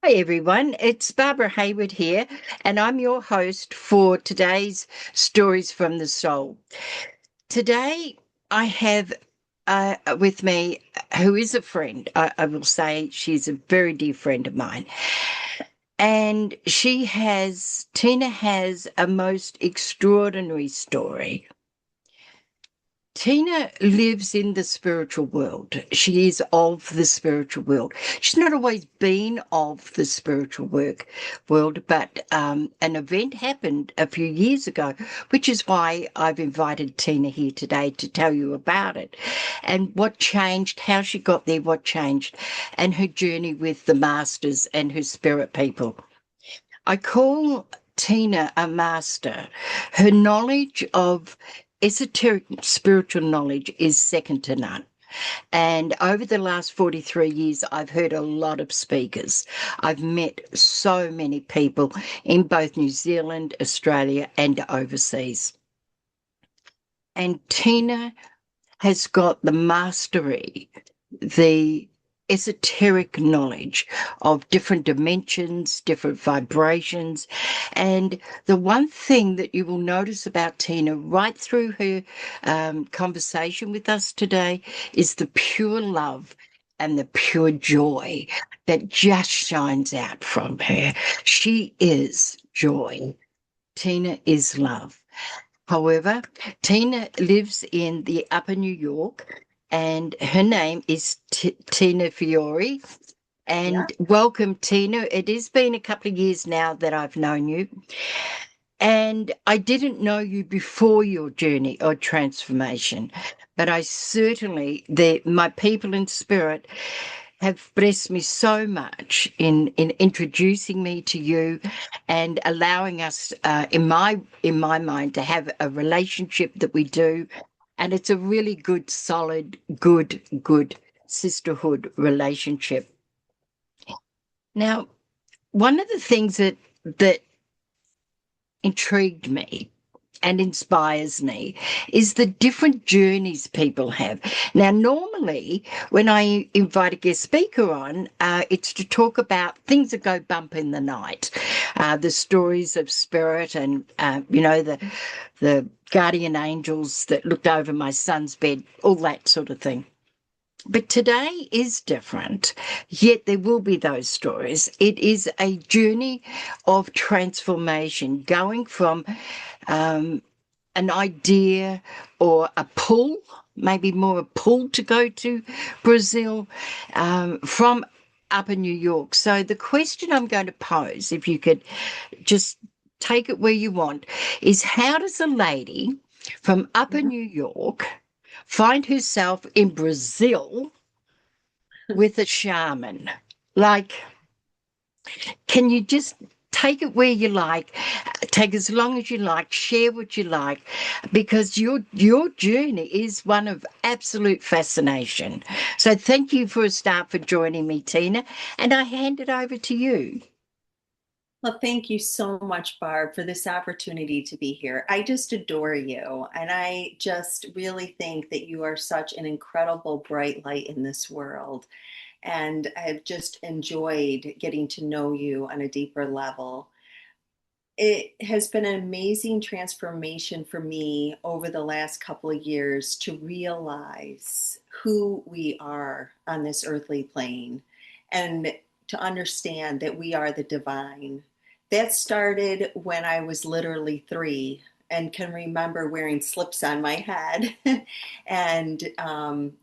Hi everyone, it's Barbara Hayward here, and I'm your host for today's Stories from the Soul. Today, I have with me who is a friend. I will say she's a very dear friend of mine, and Tina has a most extraordinary story. Tina lives in the spiritual world. She is of the spiritual world. She's not always been of the world, but an event happened a few years ago, which is why I've invited Tina here today to tell you about it and what changed, how she got there, what changed, and her journey with the masters and her spirit people. I call Tina a master. Her knowledge of esoteric spiritual knowledge is second to none. And over the last 43 years, I've heard a lot of speakers. I've met so many people in both New Zealand, Australia, and overseas. And Tina has got the mastery, the esoteric knowledge of different dimensions, different vibrations. And the one thing that you will notice about Tina right through her conversation with us today is the pure love and the pure joy that just shines out from her. She is joy. Tina is love. However, Tina lives in the upper New York and her name is Tina Fiore. Yeah. And welcome, Tina. It has been a couple of years now that I've known you. And I didn't know you before your journey or transformation, but I certainly, my people in spirit have blessed me so much in introducing me to you and allowing us in my mind to have a relationship that we do, and it's a really good solid good sisterhood relationship. Now, one of the things that intrigued me and inspires me is the different journeys people have. Now, normally, when I invite a guest speaker on, it's to talk about things that go bump in the night, the stories of spirit, and the guardian angels that looked over my son's bed, all that sort of thing. But today is different, yet there will be those stories. It is a journey of transformation, going from um, an idea or a pull, maybe more a pull to go to Brazil from upper New York. So the question I'm going to pose, if you could just take it where you want, is how does a lady from upper Mhm. New York find herself in Brazil with a shaman? Like, can you just take it where you like, take as long as you like, share what you like, because your journey is one of absolute fascination. So thank you for a start for joining me, Tina, and I hand it over to you. Well, thank you so much, Barb, for this opportunity to be here. I just adore you, and I just really think that you are such an incredible bright light in this world. And I've just enjoyed getting to know you on a deeper level. It has been an amazing transformation for me over the last couple of years to realize who we are on this earthly plane and to understand that we are the divine. That started when I was literally 3 and can remember wearing slips on my head and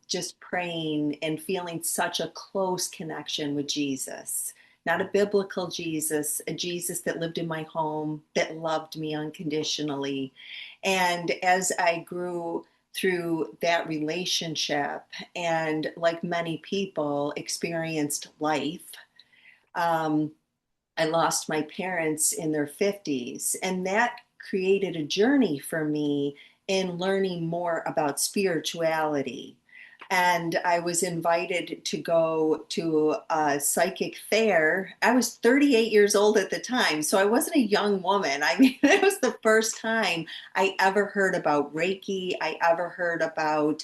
just praying and feeling such a close connection with Jesus. Not a biblical Jesus, a Jesus that lived in my home, that loved me unconditionally. And as I grew through that relationship, and like many people, experienced life, um, I lost my parents in their 50s, and that created a journey for me in learning more about spirituality. and I was invited to go to a psychic fair. I was 38 years old at the time, so I wasn't a young woman. I mean, it was the first time I ever heard about Reiki, I ever heard about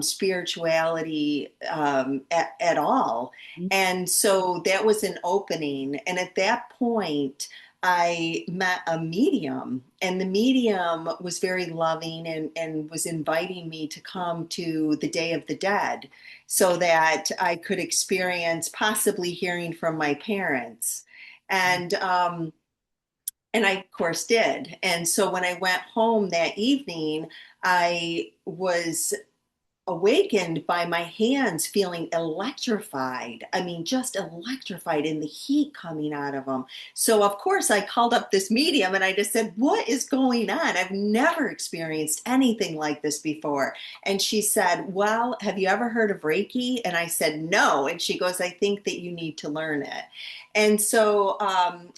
spirituality at all. And so that was an opening. And at that point, I met a medium, and the medium was very loving and was inviting me to come to the Day of the Dead so that I could experience possibly hearing from my parents. And and I, of course, did. And so when I went home that evening, I was awakened by my hands feeling electrified. I mean, just electrified in the heat coming out of them. So, of course, I called up this medium and I just said, "What is going on? I've never experienced anything like this before." And she said, "Well, have you ever heard of Reiki?" And I said, "No." And she goes, "I think that you need to learn it." And so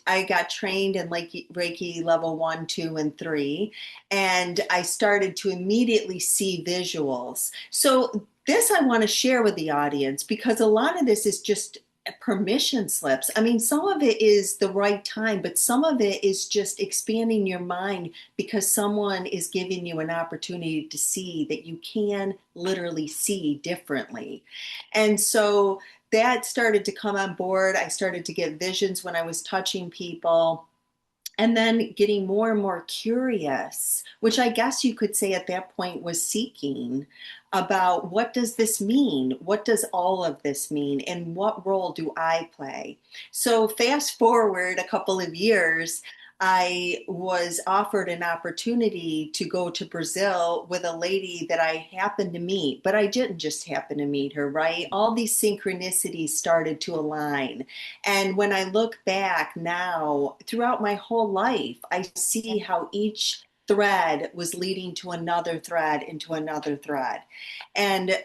I got trained in Reiki level 1, 2, and 3, and I started to immediately see visuals. So, this I want to share with the audience because a lot of this is just permission slips. I mean, some of it is the right time, but some of it is just expanding your mind because someone is giving you an opportunity to see that you can literally see differently. And so that started to come on board. I started to get visions when I was touching people, and then getting more and more curious, which I guess you could say at that point was seeking about what does this mean? What does all of this mean? And what role do I play? So fast forward a couple of years, I was offered an opportunity to go to Brazil with a lady that I happened to meet, but I didn't just happen to meet her, right? All these synchronicities started to align. And when I look back now, throughout my whole life, I see how each thread was leading to another thread into another thread. And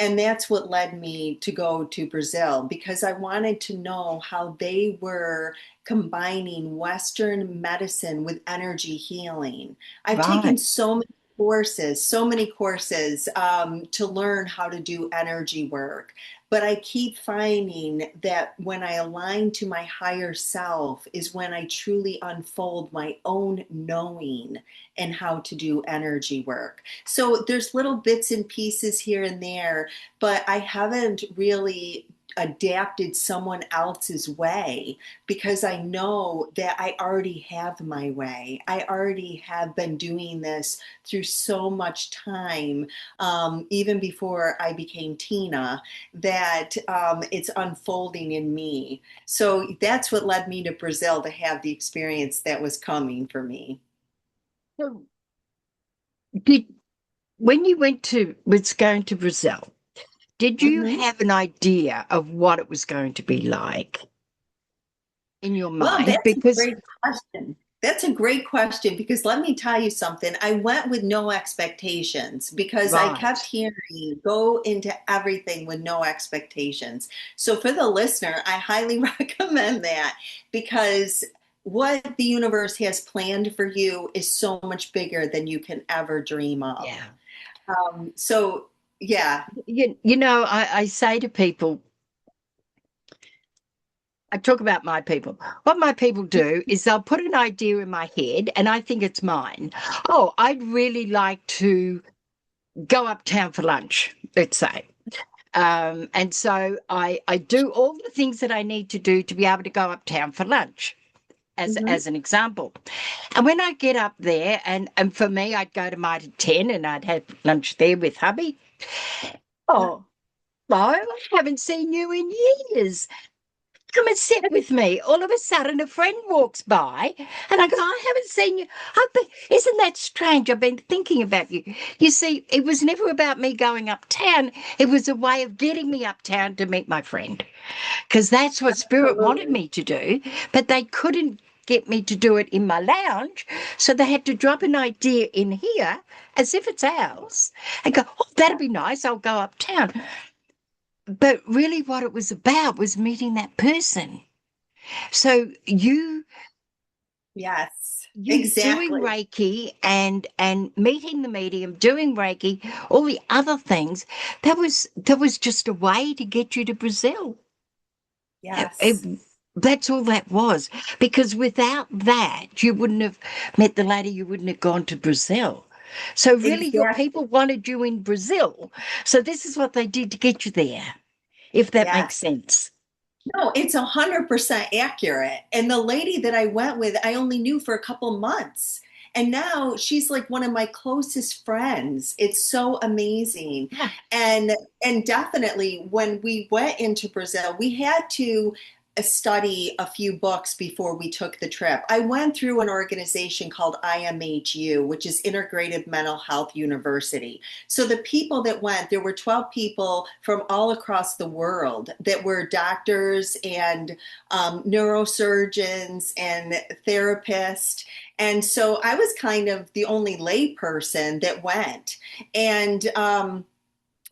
and that's what led me to go to Brazil because I wanted to know how they were combining Western medicine with energy healing. I've taken Right. so many courses to learn how to do energy work. But I keep finding that when I align to my higher self is when I truly unfold my own knowing and how to do energy work. So there's little bits and pieces here and there, but I haven't really adapted someone else's way because I know that I already have my way. I already have been doing this through so much time, even before I became Tina, that it's unfolding in me. So that's what led me to Brazil to have the experience that was coming for me. So did when you was going to Brazil, did you Mhm. have an idea of what it was going to be like in your Well, mind? that's a Because great question. That's a great question because let me tell you something. I went with no expectations because I kept right, hearing go into everything with no expectations. So, for the listener, I highly recommend that because what the universe has planned for you is so much bigger than you can ever dream of. yeah. So, yeah. I say to people, I talk about my people. What my people do is they'll put an idea in my head and I think it's mine. Oh, I'd really like to go uptown for lunch, let's say. And so I do all the things that I need to do to be able to go uptown for lunch, Mhm. as an example. And when I get up there, and for me, I'd go to Mitre 10 and I'd have lunch there with hubby. Oh, Bo, I haven't seen you in years. Come and sit with me. All of a sudden, a friend walks by, and I go, I haven't seen you. Isn't that strange? I've been thinking about you. You see, it was never about me going uptown. It was a way of getting me uptown to meet my friend, because that's what Spirit wanted Absolutely. me to do, but they couldn't get me to do it in my lounge. So they had to drop an idea in here as if it's ours and go, oh, that'd be nice. I'll go uptown. But really, what it was about was meeting that person. So you Yes. You doing Exactly. Reiki and meeting the medium, doing Reiki, all the other things, that was just a way to get you to Brazil. Yes, That's all that was. Because without that, you wouldn't have met the lady, you wouldn't have gone to Brazil. So really your exactly. people wanted you in Brazil. So this is what they did to get you there, if that makes Yes. sense. No, it's 100% accurate. And the lady that I went with, I only knew for a couple months. And now she's like one of my closest friends. It's so amazing. Yeah. And and definitely when we went into Brazil, we had to study a few books before we took the trip. I went through an organization called IMHU, which is Integrated Mental Health University. So the people that went, there were 12 people from all across the world that were doctors and neurosurgeons and therapists. And so I was kind of the only lay person that went.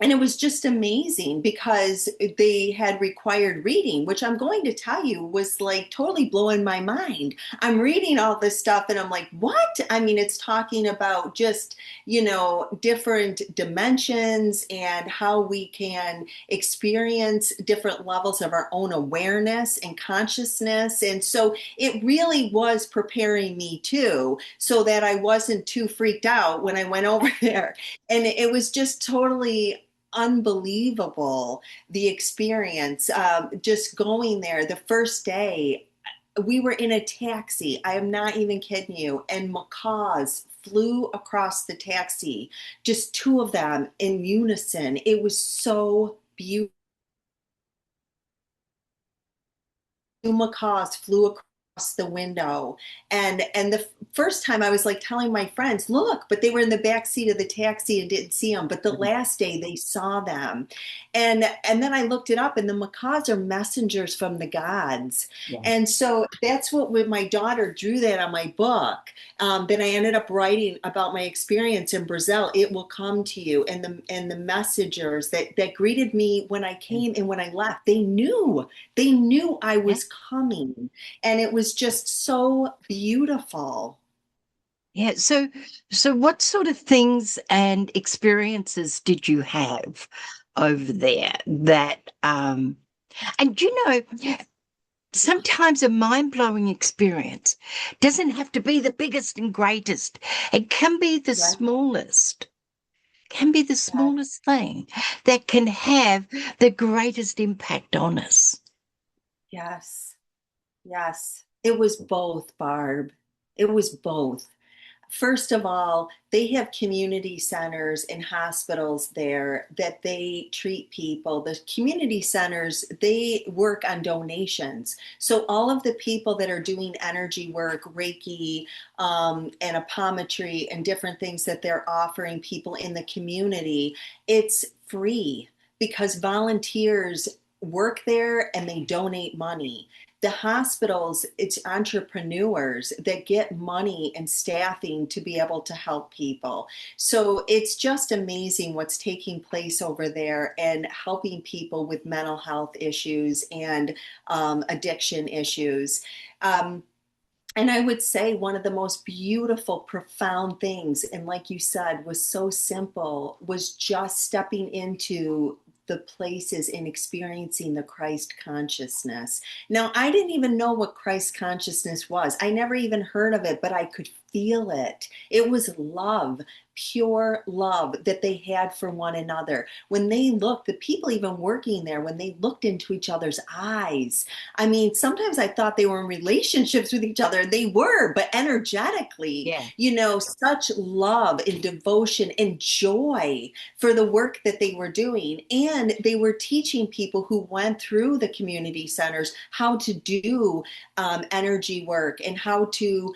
And it was just amazing because they had required reading, which I'm going to tell you was like totally blowing my mind. I'm reading all this stuff and I'm like, what? I mean, it's talking about just, different dimensions and how we can experience different levels of our own awareness and consciousness. And so it really was preparing me too, so that I wasn't too freaked out when I went over there. And it was just totally unbelievable, the experience. Just going there the first day, we were in a taxi. I am not even kidding you. And macaws flew across the taxi, just two of them in unison. It was so beautiful. Macaws flew across the window, and the first time I was like telling my friends, look, but they were in the back seat of the taxi and didn't see them, but the last day they saw them. And then I looked it up, and the macaws are messengers from the gods. Yeah. And so that's what, when my daughter drew that on my book, then I ended up writing about my experience in Brazil. It will come to you, and the messengers that greeted me when I came and when I left, they knew I Yeah. was coming, and it was just so beautiful. Yeah. So what sort of things and experiences did you have over there that and sometimes a mind-blowing experience doesn't have to be the biggest and greatest. It Yes, can be the yes, smallest thing that can have the greatest impact on us. yes, yes. It was both, Barb. It was both. First of all, they have community centers and hospitals there that they treat people. The community centers, they work on donations. So all of the people that are doing energy work, Reiki, and apometry and different things that they're offering people in the community, it's free because volunteers work there and they donate money. The hospitals, it's entrepreneurs that get money and staffing to be able to help people. So it's just amazing what's taking place over there and helping people with mental health issues and addiction issues. Um, and I would say one of the most beautiful, profound things, and like you said, was so simple, was just stepping into the places and experiencing the Christ consciousness. Now, I didn't even know what Christ consciousness was. I never even heard of it, but I could feel it. It was love, pure love that they had for one another. When they looked, the people even working there, when they looked into each other's eyes, I mean, sometimes I thought they were in relationships with each other. They were, but energetically, Yeah. such love and devotion and joy for the work that they were doing. And they were teaching people who went through the community centers how to do energy work and how to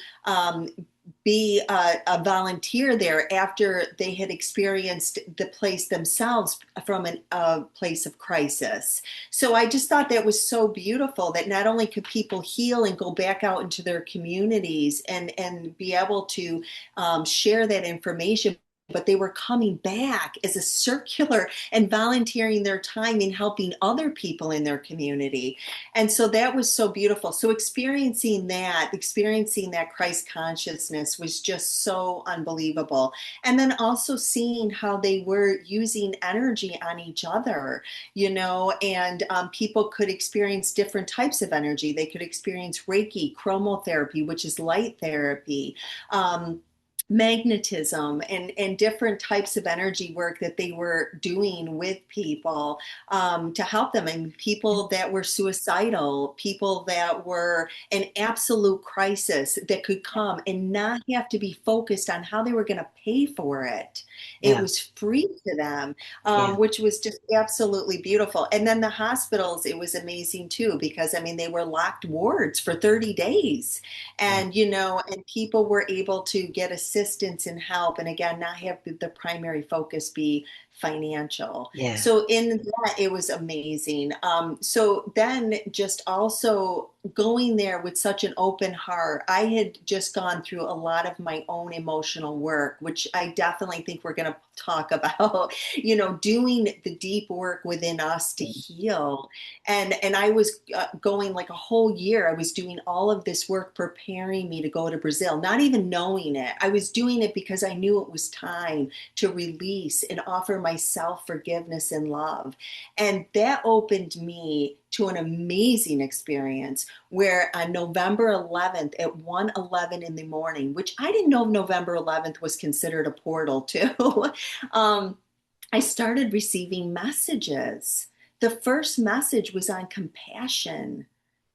be a volunteer there after they had experienced the place themselves from a place of crisis. So I just thought that was so beautiful that not only could people heal and go back out into their communities and be able to share that information, but they were coming back as a circular and volunteering their time in helping other people in their community. And so that was so beautiful. So experiencing that Christ consciousness was just so unbelievable. And then also seeing how they were using energy on each other, and people could experience different types of energy. They could experience Reiki, chromotherapy, which is light therapy, magnetism, and different types of energy work that they were doing with people, to help them. And people that were suicidal, people that were in absolute crisis, that could come and not have to be focused on how they were going to pay for it. It Yeah. was free to them, Yeah. which was just absolutely beautiful. And then the hospitals, it was amazing too, because I mean, they were locked wards for 30 days. Yeah. And, and people were able to get assistance and help. And again, not have the primary focus be financial. Yeah. So in that, it was amazing. So then just also going there with such an open heart. I had just gone through a lot of my own emotional work, which I definitely think we're going to talk about, doing the deep work within us to heal. And I was going like a whole year. I was doing all of this work preparing me to go to Brazil, not even knowing it. I was doing it because I knew it was time to release and offer myself forgiveness and love. And that opened me to an amazing experience where on November 11th at 1:11 in the morning, which I didn't know November 11th was considered a portal too, I started receiving messages. The first message was on compassion,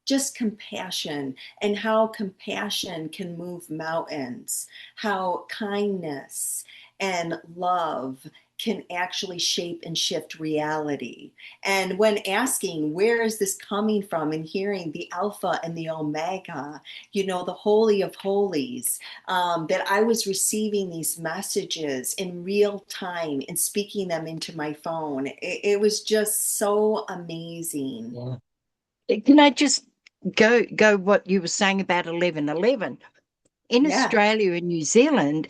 just compassion, and how compassion can move mountains, how kindness and love can actually shape and shift reality. And when asking, where is this coming from, and hearing the Alpha and the Omega, the Holy of Holies, that I was receiving these messages in real time and speaking them into my phone. It was just so amazing. Yeah. Can I just go what you were saying about 11:11? In Yeah. Australia and New Zealand,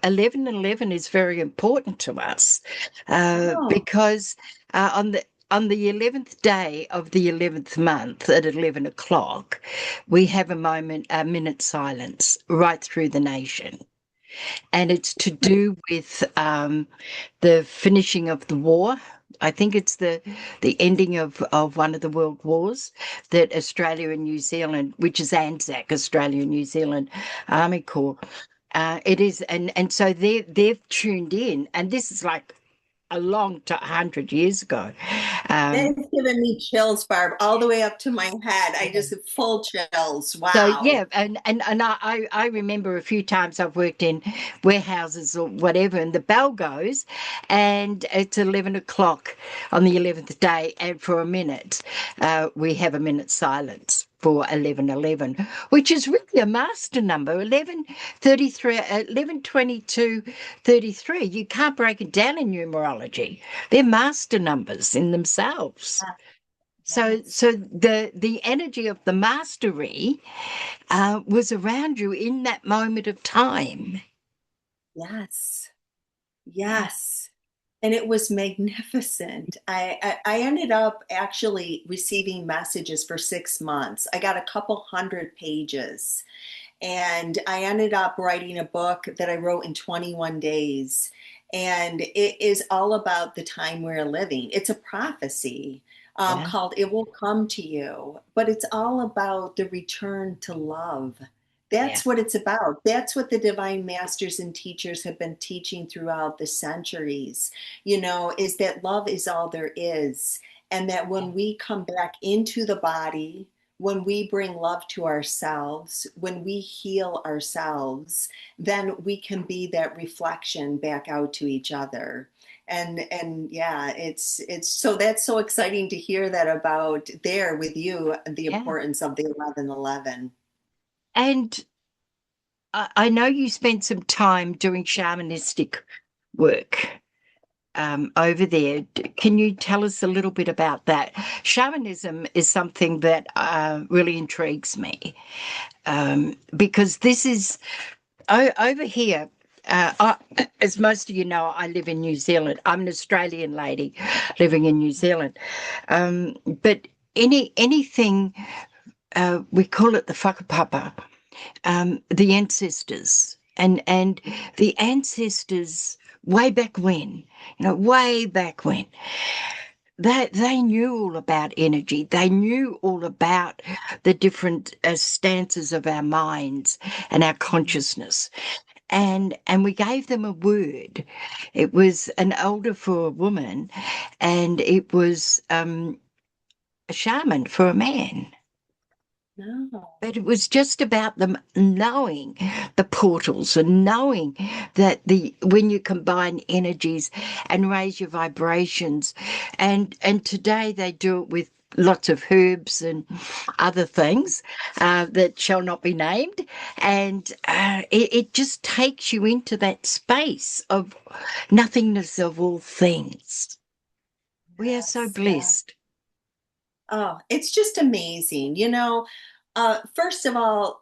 11:11 is very important to us, Oh, because on the 11th day of the 11th month at 11 o'clock, we have a minute silence right through the nation. And it's to do with the finishing of the war. I think it's the ending of one of the world wars that Australia and New Zealand, which is ANZAC, Australia and New Zealand Army Corps, it is, and so they've tuned in, and this is like a 100 years ago. Um, it's given me chills, Barb, all the way up to my head. I just have full chills. So Wow. yeah, and I remember a few times I've worked in warehouses or whatever, and the bell goes, and it's 11 o'clock on the 11th day, and for a minute, we have a minute silence for 11:11, which is really a master number. 11:33, 11:22:33. You can't break it down in numerology. They're master numbers in themselves. So, Yes. so the energy of the mastery was around you in that moment of time. Yes. Yeah, Yes. And it was magnificent. I ended up actually receiving messages for 6 months. I got a couple hundred pages. And I ended up writing a book that I wrote in 21 days. And it is all about the time we're living. It's a prophecy, yeah, called It Will Come to You, but it's all about the return to love. yeah, That's what it's about. That's what the divine masters and teachers have been teaching throughout the centuries, is that love is all there is. And that yeah, when we come back into the body, when we bring love to ourselves, when we heal ourselves, then we can be that reflection back out to each other. And yeah, it's so that's so exciting to hear that about there with you, the yeah. importance of the 11:11. And I know you spent some time doing shamanistic work over there. Can you tell us a little bit about that? Shamanism is something that really intrigues me, because this is over here. as most of you know, I live in New Zealand. I'm an Australian lady living in New Zealand. But anything, we call it the whakapapa, the ancestors. And the ancestors way back when, way back when, they knew all about energy. They knew all about the different stances of our minds and our consciousness. And we gave them a word. It was an elder for a woman, and it was a shaman for a man. No. But it was just about them knowing the portals and knowing that the when you combine energies and raise your vibrations, and today they do it with lots of herbs and other things that shall not be named, and it just takes you into that space of nothingness of all things. We are so Yes, yeah. blessed. Oh, it's just amazing. First of all,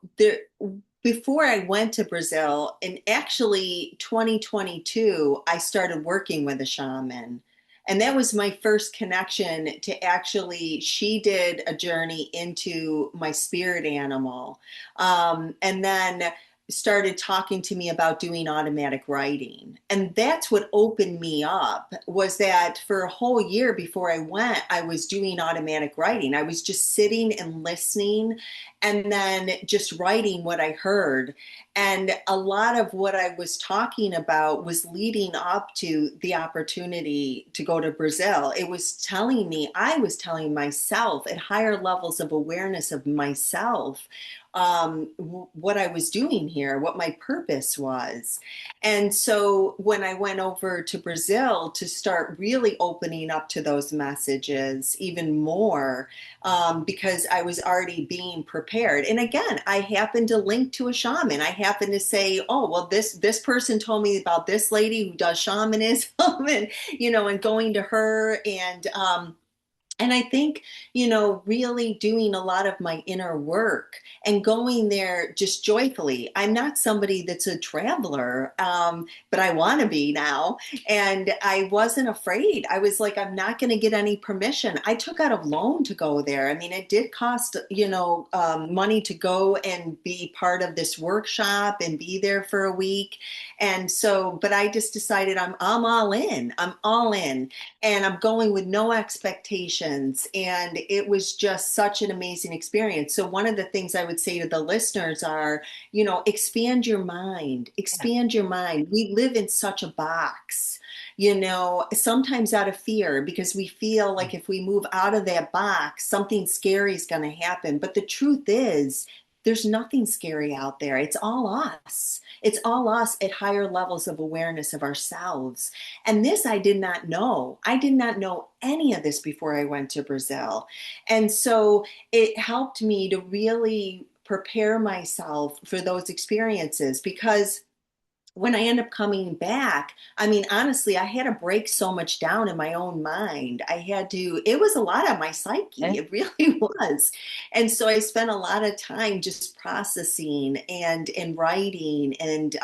before I went to Brazil, in actually 2022, I started working with a shaman. And that was my first connection to actually, she did a journey into my spirit animal. And then started talking to me about doing automatic writing, and that's what opened me up. Was that for a whole year before I went, I was doing automatic writing. I was just sitting and listening, and then just writing what I heard. And a lot of what I was talking about was leading up to the opportunity to go to Brazil. It was telling me, I was telling myself at higher levels of awareness of myself, what I was doing here, what my purpose was. And so when I went over to Brazil to start really opening up to those messages even more, because I was already being prepared. And again, I happened to link to a shaman. I happened to say, "Oh, well, this person told me about this lady who does shamanism," and and going to her, and I think, really doing a lot of my inner work and going there just joyfully. I'm not somebody that's a traveler, but I want to be now. And I wasn't afraid. I was like, I'm not going to get any permission. I took out a loan to go there. I mean, it did cost, money to go and be part of this workshop and be there for a week. And so, but I just decided I'm all in. I'm all in, and I'm going with no expectations. And it was just such an amazing experience. So one of the things I would say to the listeners are, expand your mind, expand your mind. We live in such a box, sometimes out of fear, because we feel like if we move out of that box, something scary is going to happen. But the truth is, there's nothing scary out there. It's all us. It's all us at higher levels of awareness of ourselves. And this I did not know. I did not know any of this before I went to Brazil. And so it helped me to really prepare myself for those experiences, because when I end up coming back, I mean, honestly, I had to break so much down in my own mind. It was a lot on my psyche. Eh? It really was. And so I spent a lot of time just processing and writing, and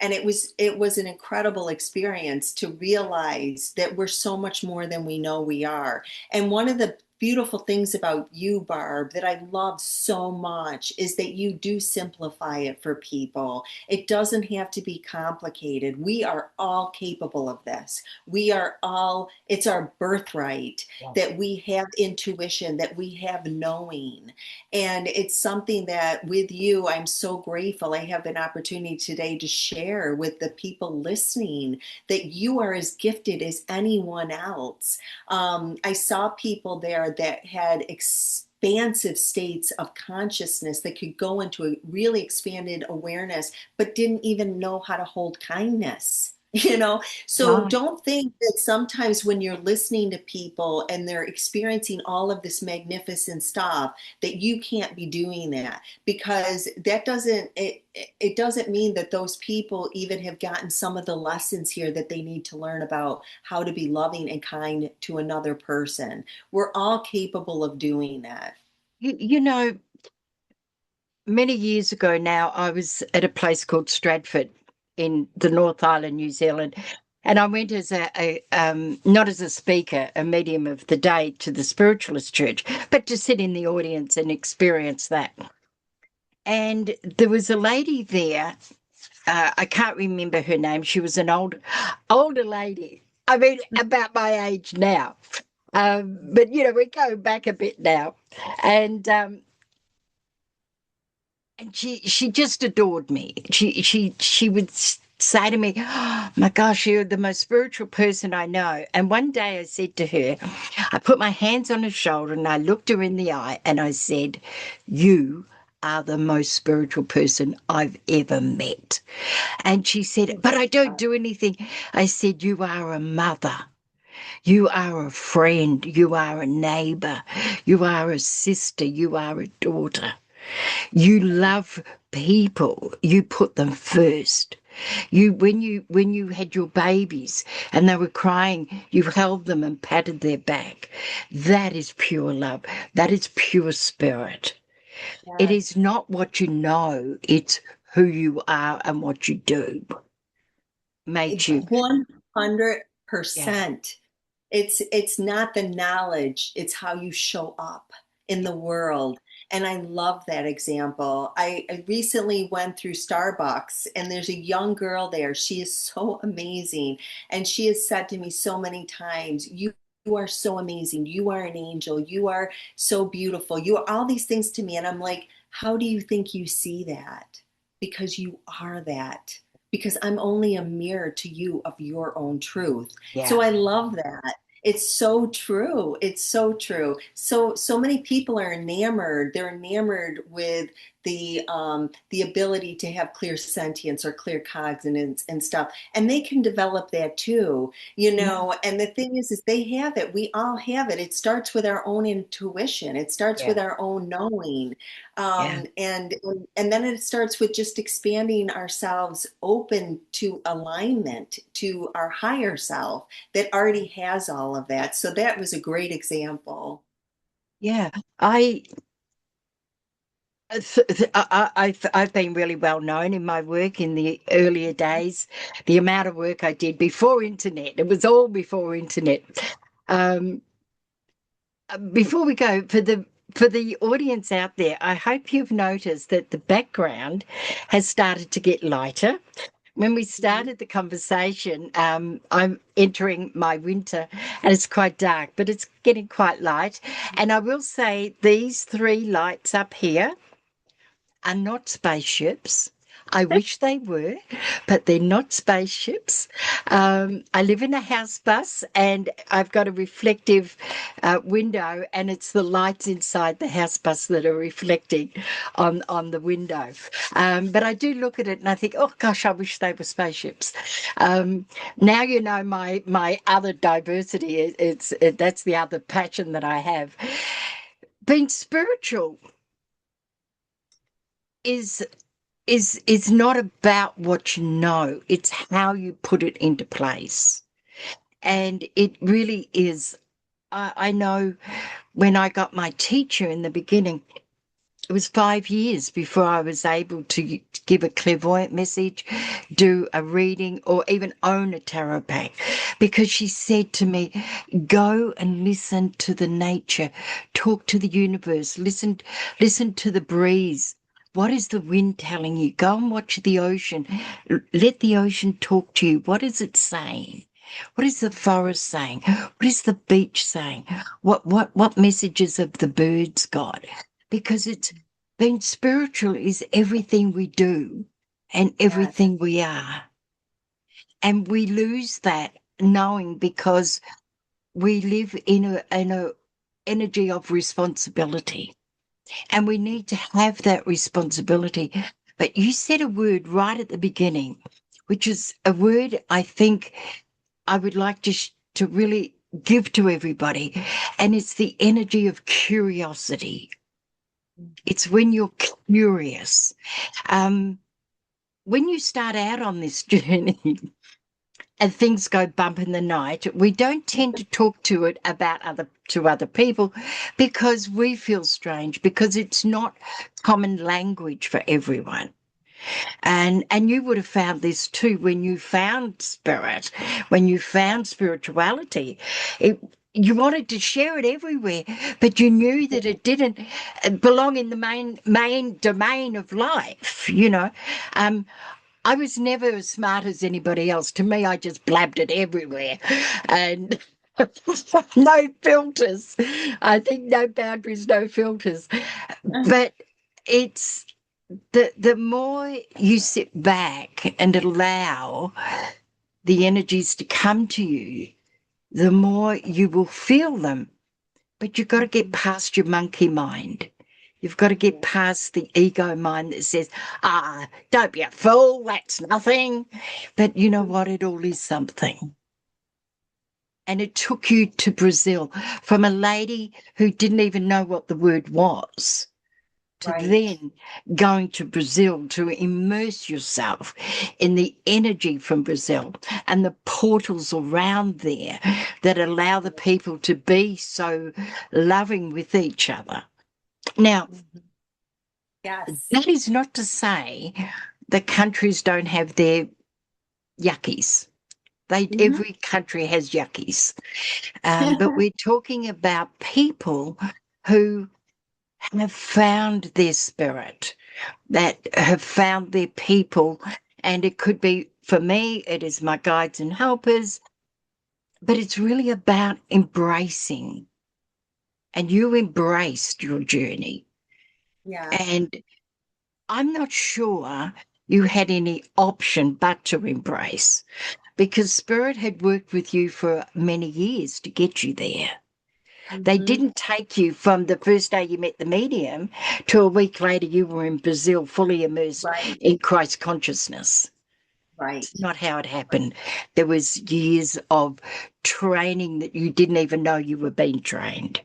it was an incredible experience to realize that we're so much more than we know we are. And one of the beautiful things about you, Barb, that I love so much is that you do simplify it for people. It doesn't have to be complicated. We are all capable of this. It's our birthright that we have intuition, that we have knowing. And it's something that with you, I'm so grateful I have an opportunity today to share with the people listening that you are as gifted as anyone else. I saw people there that had expansive states of consciousness that could go into a really expanded awareness, but didn't even know how to hold kindness. So Right. don't think that sometimes when you're listening to people and they're experiencing all of this magnificent stuff, that you can't be doing that, because it doesn't mean that those people even have gotten some of the lessons here that they need to learn about how to be loving and kind to another person. We're all capable of doing that. You many years ago now, I was at a place called Stratford, in the North Island, New Zealand. And I went as not as a speaker, a medium of the day to the spiritualist church, but to sit in the audience and experience that. And there was a lady there. I can't remember her name. She was an older lady. I mean, about my age now. But we're going back a bit now, and she just adored me. She would say to me, "Oh, my gosh, you're the most spiritual person I know." And one day I said to her, I put my hands on her shoulder and I looked her in the eye and I said, "You are the most spiritual person I've ever met." And she said, "But I don't do anything." I said, "You are a mother. You are a friend. You are a neighbor. You are a sister. You are a daughter. You love people. You put them first. When you had your babies and they were crying, you held them and patted their back. That is pure love. That is pure spirit. It is Yes. not what you know, it's who you are and what you do makes you. 100%. Yeah, It's not the knowledge, it's how you show up in the world. And I love that example. I recently went through Starbucks and there's a young girl there. She is so amazing. And she has said to me so many times, you are so amazing. You are an angel. You are so beautiful. You are all these things to me. And I'm like, how do you think you see that? Because you are that. Because I'm only a mirror to you of your own truth. So yeah. I love that. It's so true. It's so true. So many people are enamored. They're enamored with the ability to have clear sentience or clear cognizance and stuff, and they can develop that too. Yeah, And the thing is they have it. We all have it. It starts with our own intuition. It starts yeah, with our own knowing, yeah. and then it starts with just expanding ourselves open to alignment to our higher self that already has all of that. So that was a great example. Yeah, I, I've been really well known in my work in the earlier days. The amount of work I did before internet, it was all before internet. Um, Before we go, for the audience out there, I hope you've noticed that the background has started to get lighter. When we Mhm. started the conversation, I'm entering my winter and it's quite dark, but it's getting quite light. And I will say these three lights up here are not spaceships. I wish they were, but they're not spaceships. I live in a house bus and I've got a reflective window, and it's the lights inside the house bus that are reflecting on the window. But I do look at it and I think, oh gosh, I wish they were spaceships. Now you know my other diversity. That's the other passion that I have. Being spiritual is is not about what you know, it's how you put it into place. And it really is. I know when I got my teacher in the beginning, it was 5 years before I was able to give a clairvoyant message, do a reading, or even own a tarot pack, because she said to me, "Go and listen to the nature, talk to the universe, listen to the breeze. What is the wind telling you? Go and watch the ocean. Let the ocean talk to you. What is it saying? What is the forest saying? What is the beach saying? What messages have the birds got?" Because it's being spiritual is everything we do and Yes. everything we are. And we lose that knowing because we live in a energy of responsibility. And we need to have that responsibility. But you said a word right at the beginning, which is a word I think I would like to really give to everybody. And it's the energy of curiosity. It's when you're curious. Um, when you start out on this journey and things go bump in the night, we don't tend to talk to it about other people because we feel strange, because it's not common language for everyone. And you would have found this too when you found spirit, when you found spirituality. It, you wanted to share it everywhere, but you knew that it didn't belong in the main domain of life. I was never as smart as anybody else. To me, I just blabbed it everywhere, and no filters. I think no boundaries, no filters. But it's the more you sit back and allow the energies to come to you, the more you will feel them. But you've got to get past your monkey mind. You've got to get past the ego mind that says, don't be a fool, that's nothing. But you know what? It all is something. And it took you to Brazil from a lady who didn't even know what the word was to Right. then going to Brazil to immerse yourself in the energy from Brazil and the portals around there that allow the people to be so loving with each other. Now, Yes. that is not to say that countries don't have their yuckies. Every country has yuckies. But we're talking about people who have found their spirit, that have found their people. And it could be, for me, it is my guides and helpers, but it's really about embracing. And you embraced your journey. Yes. And I'm not sure you had any option but to embrace because Spirit had worked with you for many years to get you there. They didn't take you from the first day you met the medium to a week later you were in Brazil fully immersed Right. in Christ consciousness. Right. It's not how it happened. There was years of training that you didn't even know you were being trained.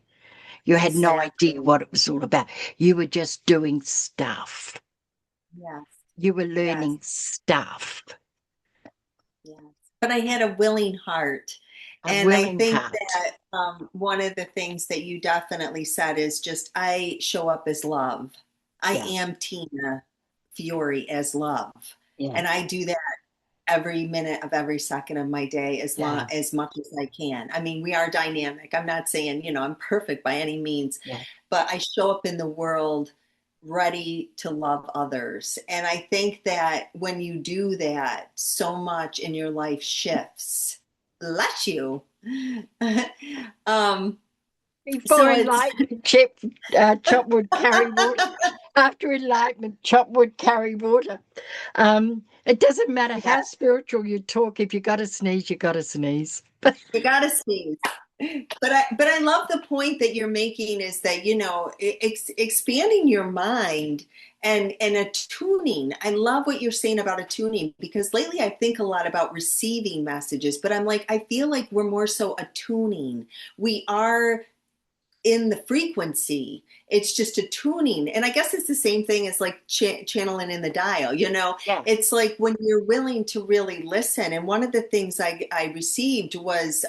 You had no idea Exactly. what it was all about. You were just doing stuff. Yes. You were Yes. learning stuff. Yes. But I had a willing heart. A And I willing think heart. that one of the things that you definitely said is just, I show up as love. I Yeah, am Tina Fiore as love. yeah, And I do that every minute of every second of my day yeah, as much as I can. I mean, we are dynamic. I'm not saying, I'm perfect by any means, yeah. but I show up in the world ready to love others. And I think that when you do that, so much in your life shifts. Bless you. um, Before so it's enlightenment, chop wood, carry water. After enlightenment, chop wood, carry water. It doesn't matter yeah, how spiritual you talk. If you got to sneeze, you got to sneeze. you gotta sneeze. But I love the point that you're making is that expanding your mind and attuning. I love what you're saying about attuning because lately I think a lot about receiving messages, but I'm like I feel like we're more so attuning. We are in the frequency. It's just a tuning. And I guess it's the same thing as like channeling in the dial. Yeah. It's like when you're willing to really listen. And one of the things I received was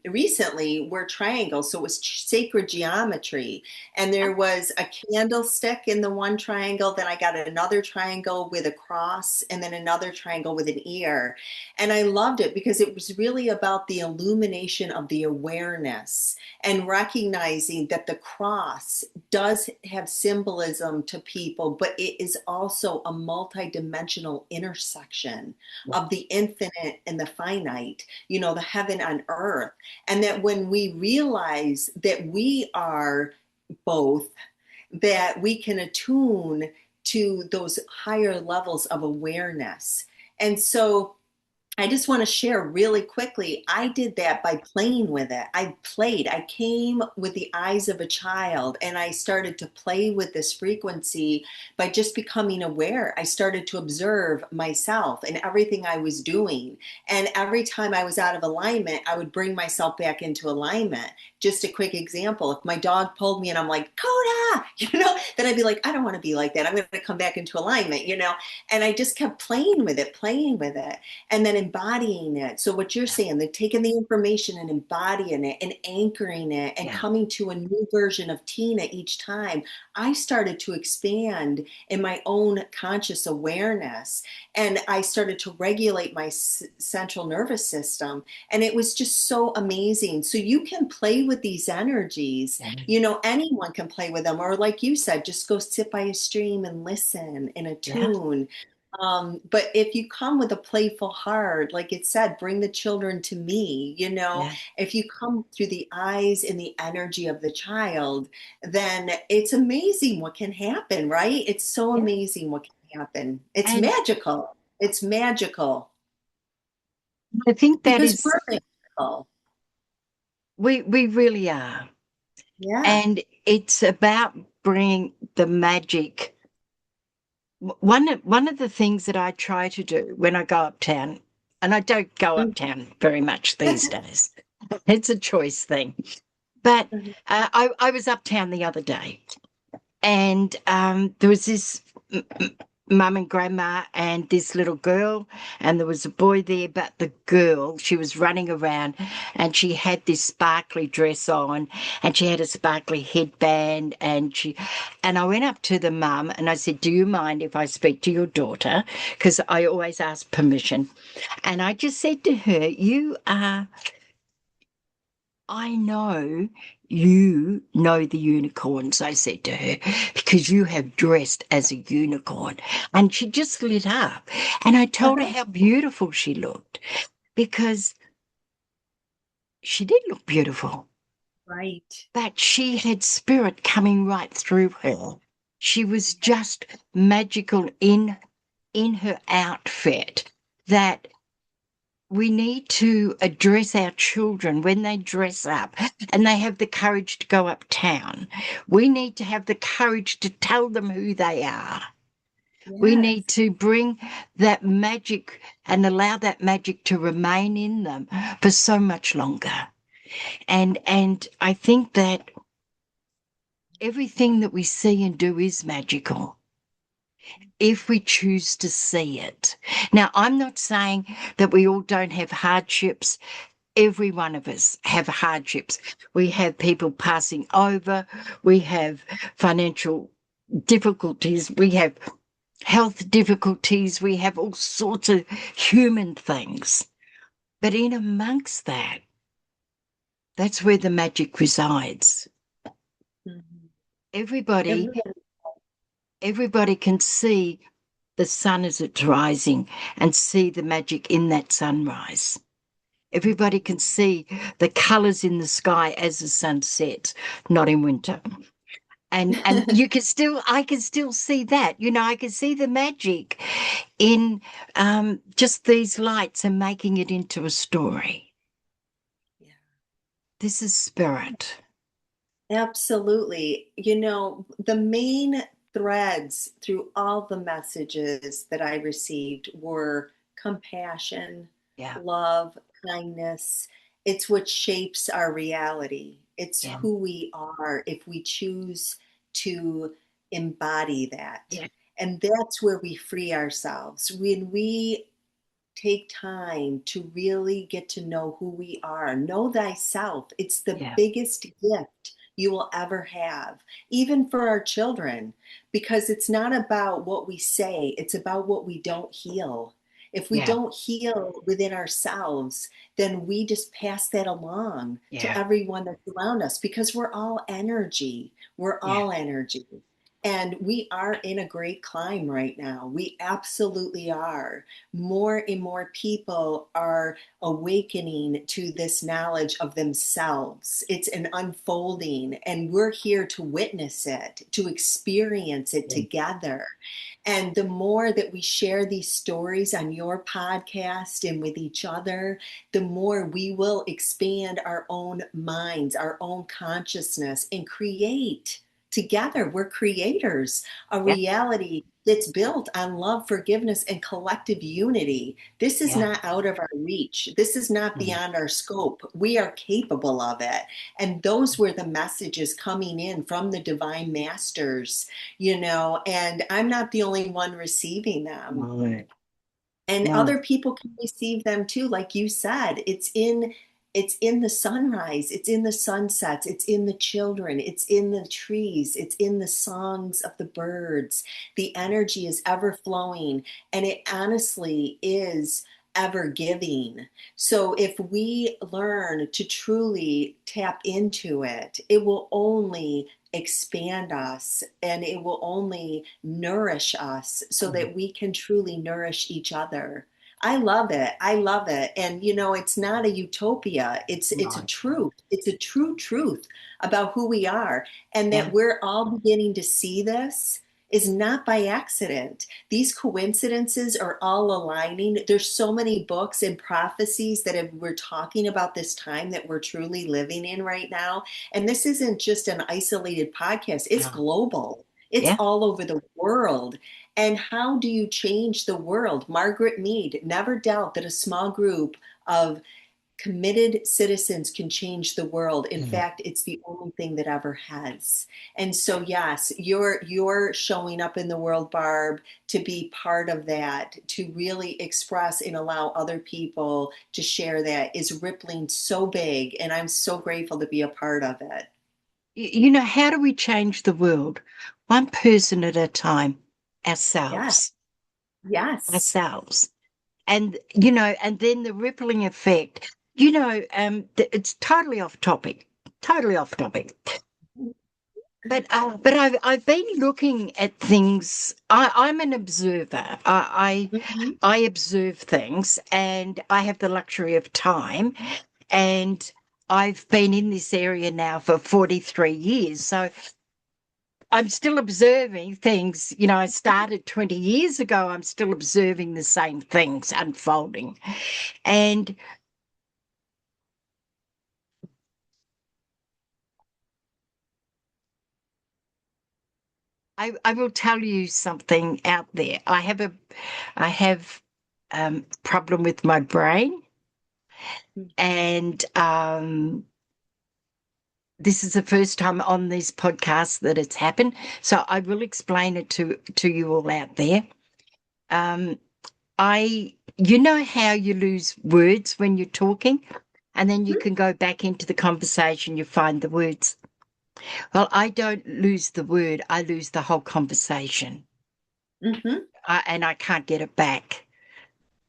recently were triangles. So it was sacred geometry. And there was a candlestick in the one triangle. Then I got another triangle with a cross and then another triangle with an ear. And I loved it because it was really about the illumination of the awareness and recognizing that the cross does have symbolism to people, but it is also a multidimensional intersection of the infinite and the finite, the heaven on earth. And that when we realize that we are both, that we can attune to those higher levels of awareness. And so I just want to share really quickly. I did that by playing with it. I played. I came with the eyes of a child and I started to play with this frequency by just becoming aware. I started to observe myself and everything I was doing. And every time I was out of alignment, I would bring myself back into alignment. just a quick example. If my dog pulled me and I'm like, Coda, then I'd be like, I don't want to be like that. I'm going to come back into alignment. And I just kept playing with it, and then embodying it. So what you're Yeah. saying, they're taking the information and embodying it and anchoring it and Yeah. coming to a new version of Tina each time. I started to expand in my own conscious awareness, and I started to regulate my central nervous system. And it was just so amazing. So you can play with these energies. Yeah. Anyone can play with them. Or like you said, just go sit by a stream and listen in a Yeah. tune. But if you come with a playful heart, like it said, bring the children to me, Yeah. if you come through the eyes and the energy of the child, then it's amazing what can happen, right? It's so Yeah. amazing what can happen. It's And magical. It's magical I think that because is, we're magical. we really are. Yeah. And it's about bringing the magic. One of the things that I try to do when I go uptown, and I don't go uptown very much these days. It's a choice thing. But I was uptown the other day, and there was this mum and grandma and this little girl, and there was a boy there. But the girl, she was running around, and she had this sparkly dress on, and she had a sparkly headband, and I went up to the mum and I said, "Do you mind if I speak to your daughter?" Because I always ask permission, and I just said to her, "You are." I know you know the unicorns, I said to her, because you have dressed as a unicorn. And she just lit up. And I told her how beautiful she looked because she did look beautiful, Right. but she had spirit coming right through her. She was just magical in her outfit that we need to address our children when they dress up and they have the courage to go uptown. We need to have the courage to tell them who they are. We need Yes. to bring that magic and allow that magic to remain in them for so much longer. And I think that everything that we see and do is magical if we choose to see it. Now, I'm not saying that we all don't have hardships. Every one of us have hardships. We have people passing over. We have financial difficulties. We have health difficulties. We have all sorts of human things. But in amongst that, that's where the magic resides. Mhm. It Everybody, really, everybody can see the sun as it's rising and see the magic in that sunrise. Everybody can see the colors in the sky as the sun sets, not in winter. And you can still, I can still see that. I can see the magic in just these lights and making it into a story. yeah. This is spirit. Absolutely. The main threads through all the messages that I received were compassion, Yeah, love, kindness. It's what shapes our reality. It's yeah, who we are if we choose to embody that. yeah, And that's where we free ourselves. When we take time to really get to know who we are. Know thyself. It's the yeah, biggest gift you will ever have, even for our children, because it's not about what we say, it's about what we don't heal. If we yeah, don't heal within ourselves, then we just pass that along to yeah, everyone that's around us because we're all energy. We're yeah, all energy. And we are in a great climb right now. We absolutely are. More and more people are awakening to this knowledge of themselves. It's an unfolding, and we're here to witness it, to experience it yeah, together. And the more that we share these stories on your podcast and with each other, the more we will expand our own minds, our own consciousness, and together. We're creators, a Yeah. reality that's built on love, forgiveness, and collective unity. This is Yeah. not out of our reach. This is not Mm. beyond our scope. We are capable of it. And those were the messages coming in from the divine masters, and I'm not the only one receiving them. Right. And No. other people can receive them too, like you said. It's in the sunrise, it's in the sunsets, it's in the children, it's in the trees, it's in the songs of the birds. The energy is ever flowing, and it honestly is ever giving. So if we learn to truly tap into it, it will only expand us, and it will only nourish us so Mm. that we can truly nourish each other. I love it. I love it. And it's not a utopia. It's a No. truth. It's a true truth about who we are, and that Yeah. we're all beginning to see this is not by accident. These coincidences are all aligning. There's so many books and prophecies we're talking about this time that we're truly living in right now. And this isn't just an isolated podcast. It's No. global. It's Yeah. all over the world. And how do you change the world? Margaret Mead never doubt that a small group of committed citizens can change the world. In Mm. fact, it's the only thing that ever has. And so, yes, you're showing up in the world, Barb, to be part of that, to really express and allow other people to share that is rippling so big. And I'm so grateful to be a part of it. How do we change the world? One person at a time, Yes, ourselves, yes. ourselves. And then the rippling effect, it's totally off topic. But I've been looking at things. I'm an observer. Mhm. I observe things, and I have the luxury of time. And I've been in this area now for 43 years, so I'm still observing things. I started 20 years ago. I'm still observing the same things unfolding, and I will tell you something out there. I have problem with my brain, and this is the first time on this podcast that it's happened. So I will explain it to you all out there. Um, you know how you lose words when you're talking, and then you can go back into the conversation, you find the words. Well, I don't lose the word, I lose the whole conversation. Mhm. And I can't get it back.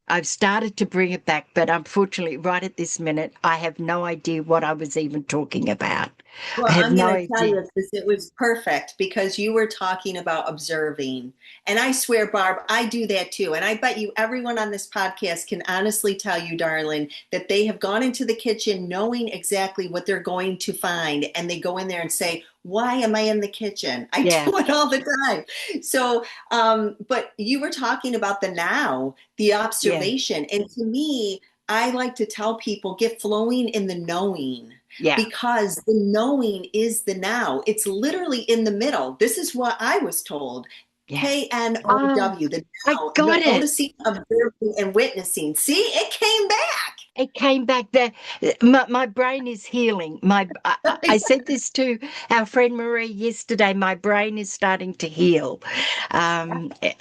I've started to bring it back, but unfortunately, right at this minute, I have no idea what I was even talking about. I Well, have I'm no going to tell idea. you this, it was perfect because you were talking about observing. And I swear, Barb, I do that too. And I bet you everyone on this podcast can honestly tell you, darling, that they have gone into the kitchen knowing exactly what they're going to find. And they go in there and say, why am I in the kitchen? I Yeah, do it all the time. So, but you were talking about the now, the yeah, observation. And to me, I like to tell people get flowing in the knowing, yeah, because the knowing is the now. It's literally in the middle. This is what I was told. yeah. Oh, KNOW, the I now, got it. noticing, observing, and witnessing. See, it came back. It came back there. My brain is healing. I said this to our friend Marie yesterday. My brain is starting to heal.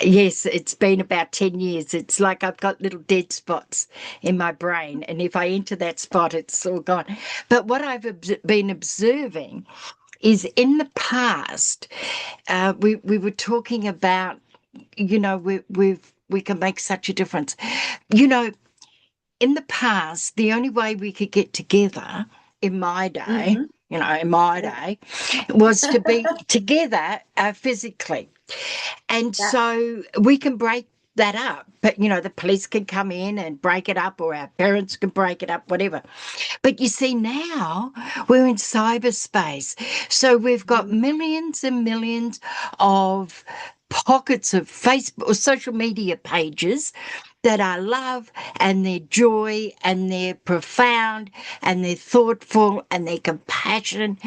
Yes, it's been about 10 years. It's like I've got little dead spots in my brain. And if I enter that spot, it's all gone. But what I've been observing is in the past, we were talking about, we can make such a difference. You know, in the past, the only way we could get together in my day, Mhm. in my Yeah. day, was to be together physically. And Yeah. so we can break that up. But, the police can come in and break it up, or our parents can break it up, whatever. But you see, now we're in cyberspace. So we've got Mhm. millions and millions of pockets of Facebook or social media pages that are love and they're joy and they're profound and they're thoughtful and they're compassion.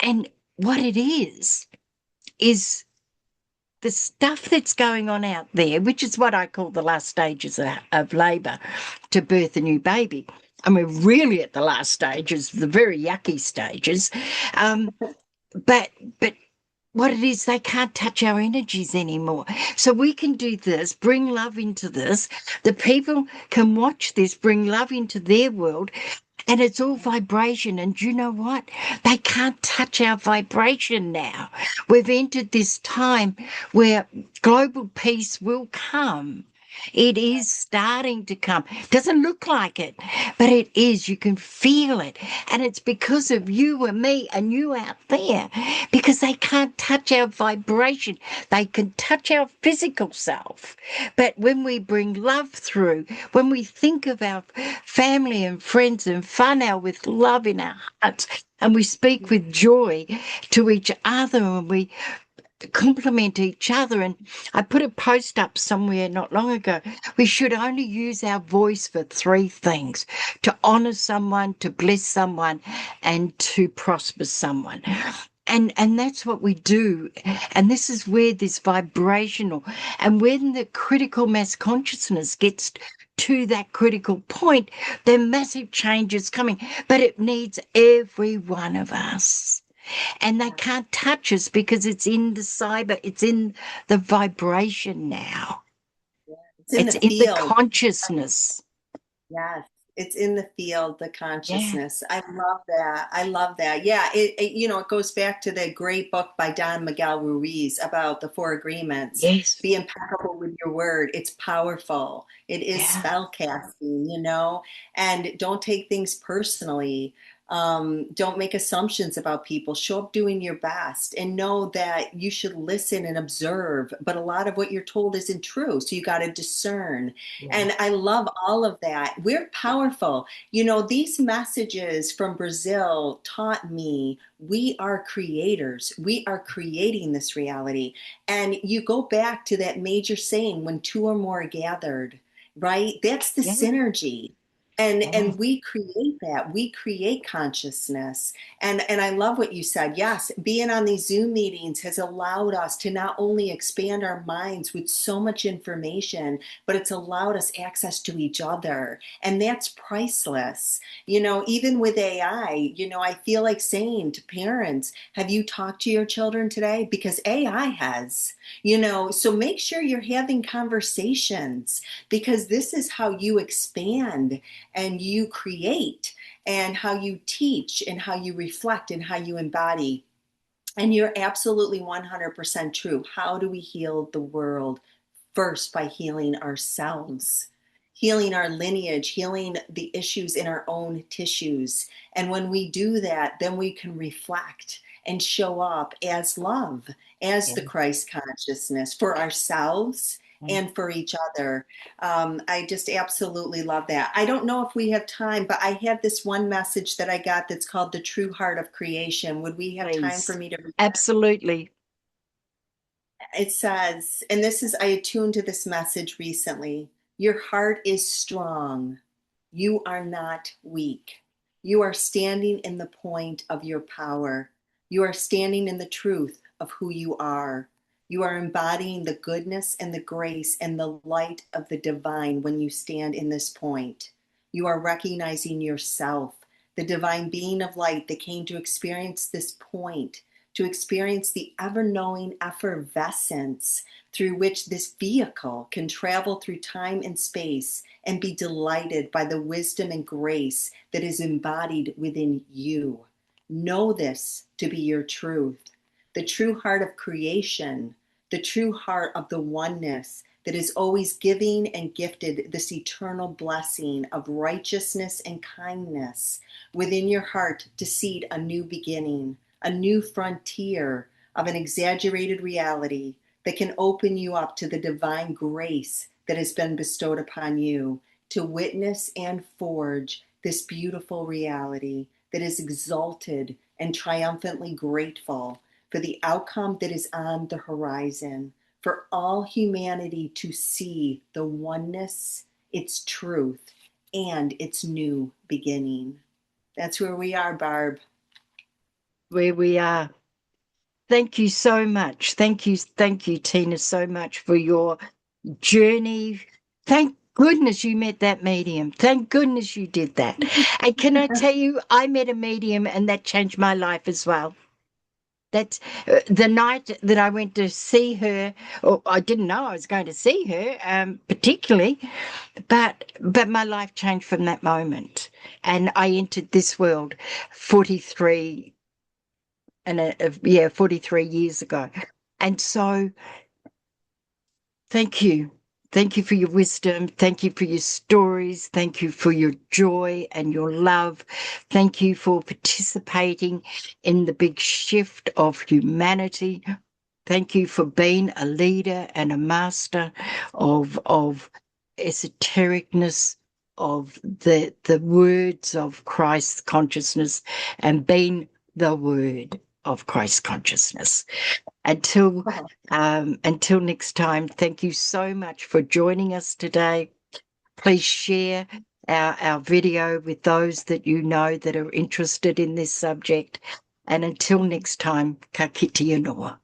And what it is the stuff that's going on out there, which is what I call the last stages of labour to birth a new baby. And we're really at the last stages, the very yucky stages. Um, but but what it is, they can't touch our energies anymore. So we can do this, bring love into this. The people can watch this, bring love into their world, and it's all vibration. And you know what? They can't touch our vibration now. We've entered this time where global peace will come. It is starting to come. Doesn't look like it, but it is. You can feel it. And it's because of you and me and you out there, because they can't touch our vibration. They can touch our physical self. But when we bring love through, when we think of our family and friends and fun out with love in our hearts, and we speak with joy to each other, and we complement each other. And I put a post up somewhere not long ago. We should only use our voice for three things: to honor someone, to bless someone, and to prosper someone. And that's what we do. And this is where this vibrational, and when the critical mass consciousness gets to that critical point, there are massive changes coming. But it needs every one of us, and they can't touch us because it's in the cyber, it's in the vibration now, It's in it's the in the field. consciousness. Yes, it's in the field, the Yeah. consciousness. I love that. I love that. Yeah, it goes back to the great book by Don Miguel Ruiz about the four agreements. Yes. Be impeccable with your word. It's powerful. It is Yeah. spell casting, and don't take things personally. Don't make assumptions about people. Show up doing your best and know that you should listen and observe. But a lot of what you're told isn't true. So you got to discern. Yeah. And I love all of that. We're powerful. These messages from Brazil taught me we are creators. We are creating this reality. And you go back to that major saying, when two or more are gathered, right? That's the Yeah. synergy. And Yeah. and we create that. We create consciousness. And I love what you said. Yes, being on these Zoom meetings has allowed us to not only expand our minds with so much information, but it's allowed us access to each other. And that's priceless. Even with AI, I feel like saying to parents, have you talked to your children today? Because AI has, so make sure you're having conversations, because this is how you expand and you create, and how you teach and how you reflect and how you embody. And you're absolutely 100% true. How do we heal the world? First, by healing ourselves, healing our lineage, healing the issues in our own tissues. And when we do that, then we can reflect and show up as love, as Yeah. the Christ consciousness for ourselves Yeah. and for each other. I just absolutely love that. I don't know if we have time, but I had this one message that I got that's called the true heart of creation. Would we have time for Please. me to read? Absolutely. It says, and this is, I attuned to this message recently: your heart is strong. You are not weak. You are standing in the point of your power. You are standing in the truth of who you are. You are embodying the goodness and the grace and the light of the divine when you stand in this point. You are recognizing yourself, the divine being of light that came to experience this point, to experience the ever knowing effervescence through which this vehicle can travel through time and space, and be delighted by the wisdom and grace that is embodied within you. Know this to be your truth, the true heart of creation, the true heart of the oneness that is always giving and gifted this eternal blessing of righteousness and kindness within your heart to seed a new beginning, a new frontier of an exaggerated reality that can open you up to the divine grace that has been bestowed upon you to witness and forge this beautiful reality that is exalted and triumphantly grateful for the outcome that is on the horizon, for all humanity to see the oneness, its truth, and its new beginning. That's where we are, Barb. Where we are. Thank you so much. Thank you, Tina, so much for your journey. Thank goodness you met that medium. Thank goodness you did that. And can I tell you, I met a medium and that changed my life as well. That's the night that I went to see her, or I didn't know I was going to see her, particularly, but my life changed from that moment. And I entered this world 43 yeah, 43 years ago. And so thank you. Thank you for your wisdom. Thank you for your stories. Thank you for your joy and your love. Thank you for participating in the big shift of humanity. Thank you for being a leader and a master of esotericness, of the words of Christ's consciousness, and being the word of Christ consciousness. Until until next time, thank you so much for joining us today. Please share our video with those that you know that are interested in this subject. And until next time, ka kite anoa.